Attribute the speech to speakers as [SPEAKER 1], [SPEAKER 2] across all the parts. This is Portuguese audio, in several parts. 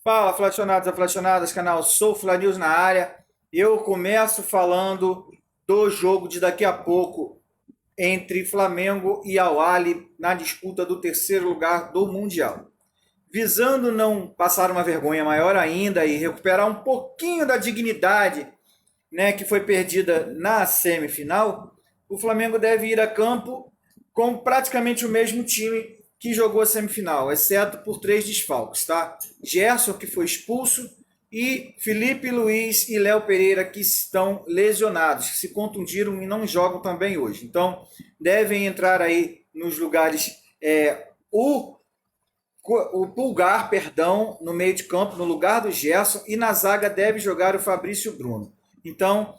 [SPEAKER 1] Fala, flacionados e flacionadas, canal Sou Fla News na área. Eu começo falando do jogo de daqui a pouco entre Flamengo e Al Ahly na disputa do terceiro lugar do Mundial. Visando não passar uma vergonha maior ainda e recuperar um pouquinho da dignidade, né, que foi perdida na semifinal, o Flamengo deve ir a campo com praticamente o mesmo time que jogou a semifinal, exceto por 3 desfalques, tá? Gerson, que foi expulso, e Felipe Luiz e Léo Pereira, que estão lesionados, que se contundiram e não jogam também hoje. Então, devem entrar aí nos lugares o Pulgar, perdão, no meio de campo, no lugar do Gerson, e na zaga deve jogar o Fabrício Bruno. Então,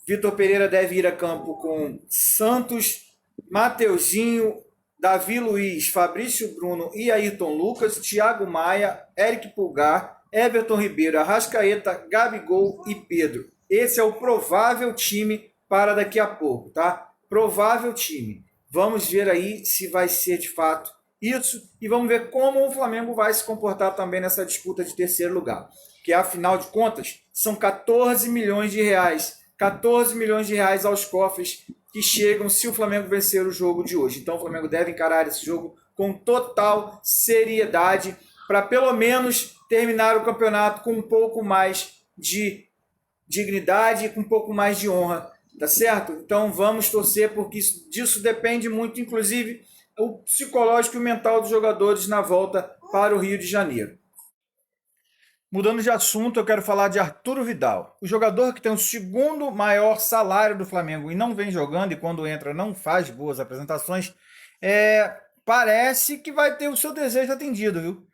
[SPEAKER 1] Vitor Pereira deve ir a campo com Santos, Mateuzinho, Davi Luiz, Fabrício Bruno e Ayrton Lucas, Thiago Maia, Eric Pulgar, Everton Ribeiro, Arrascaeta, Gabigol e Pedro. Esse é o provável time para daqui a pouco, tá? Provável time. Vamos ver aí se vai ser de fato isso e vamos ver como o Flamengo vai se comportar também nessa disputa de terceiro lugar. Que afinal de contas são 14 milhões de reais. 14 milhões de reais aos cofres que chegam se o Flamengo vencer o jogo de hoje. Então o Flamengo deve encarar esse jogo com total seriedade para pelo menos terminar o campeonato com um pouco mais de dignidade e com um pouco mais de honra, tá certo? Então vamos torcer porque disso depende muito, inclusive, o psicológico e o mental dos jogadores na volta para o Rio de Janeiro. Mudando de assunto, eu quero falar de Arturo Vidal. O jogador que tem o segundo maior salário do Flamengo e não vem jogando, e quando entra não faz boas apresentações, parece que vai ter o seu desejo atendido, viu?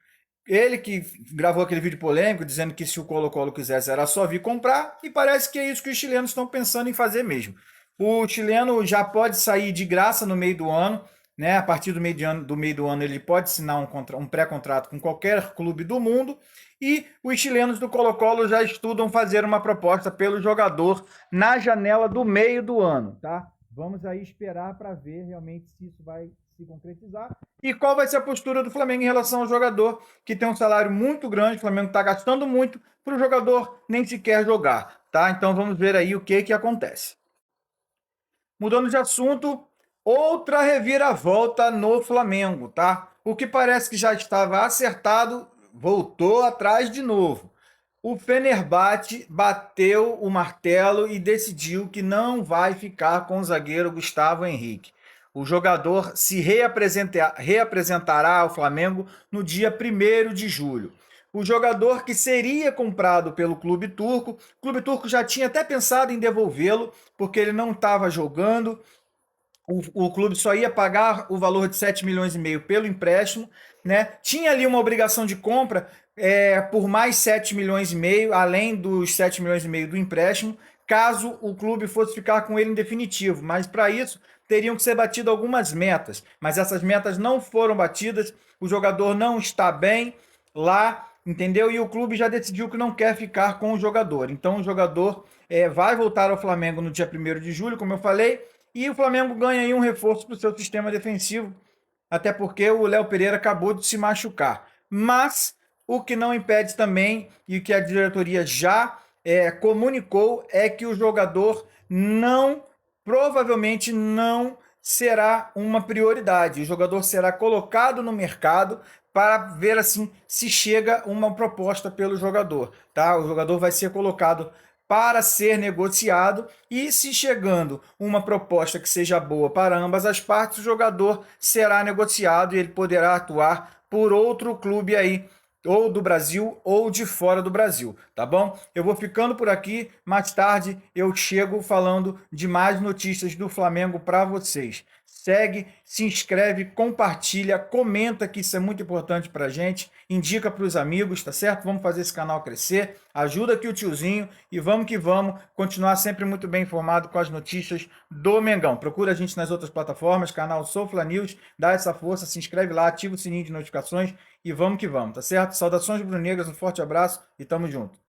[SPEAKER 1] Ele que gravou aquele vídeo polêmico dizendo que se o Colo-Colo quisesse era só vir comprar, e parece que é isso que os chilenos estão pensando em fazer mesmo. O chileno já pode sair de graça no meio do ano, né? A partir do meio do ano ele pode assinar um pré-contrato com qualquer clube do mundo, e os chilenos do Colo-Colo já estudam fazer uma proposta pelo jogador na janela do meio do ano, tá? Vamos aí esperar para ver realmente se isso vai se concretizar e qual vai ser a postura do Flamengo em relação ao jogador que tem um salário muito grande. O Flamengo está gastando muito para o jogador nem sequer jogar, tá? Então vamos ver aí o que acontece. Mudando de assunto, outra reviravolta no Flamengo, tá? O que parece que já estava acertado voltou atrás de novo. O Fenerbahçe bateu o martelo e decidiu que não vai ficar com o zagueiro Gustavo Henrique. O jogador se reapresentará ao Flamengo no dia 1º de julho. O jogador que seria comprado pelo clube turco, o clube turco já tinha até pensado em devolvê-lo, porque ele não estava jogando. O clube só ia pagar o valor de 7 milhões e meio pelo empréstimo, né? Tinha ali uma obrigação de compra por mais 7 milhões e meio, além dos 7 milhões e meio do empréstimo, caso o clube fosse ficar com ele em definitivo. Mas para isso teriam que ser batidas algumas metas. Mas essas metas não foram batidas, o jogador não está bem lá, entendeu? E o clube já decidiu que não quer ficar com o jogador. Então o jogador vai voltar ao Flamengo no dia 1º de julho, como eu falei, e o Flamengo ganha aí um reforço para o seu sistema defensivo, até porque o Léo Pereira acabou de se machucar. Mas o que não impede também, e o que a diretoria já comunicou, é que o jogador provavelmente não será uma prioridade. O jogador será colocado no mercado para ver assim se chega uma proposta pelo jogador, tá? O jogador vai ser colocado para ser negociado e se chegando uma proposta que seja boa para ambas as partes, o jogador será negociado e ele poderá atuar por outro clube aí, ou do Brasil ou de fora do Brasil, tá bom? Eu vou ficando por aqui, mais tarde eu chego falando de mais notícias do Flamengo para vocês. Segue, se inscreve, compartilha, comenta, que isso é muito importante pra gente, indica para os amigos, tá certo? Vamos fazer esse canal crescer, ajuda aqui o tiozinho e vamos que vamos continuar sempre muito bem informado com as notícias do Mengão. Procura a gente nas outras plataformas, canal Sou Fla News, dá essa força, se inscreve lá, ativa o sininho de notificações e vamos que vamos, tá certo? Saudações rubro-negras, um forte abraço e tamo junto.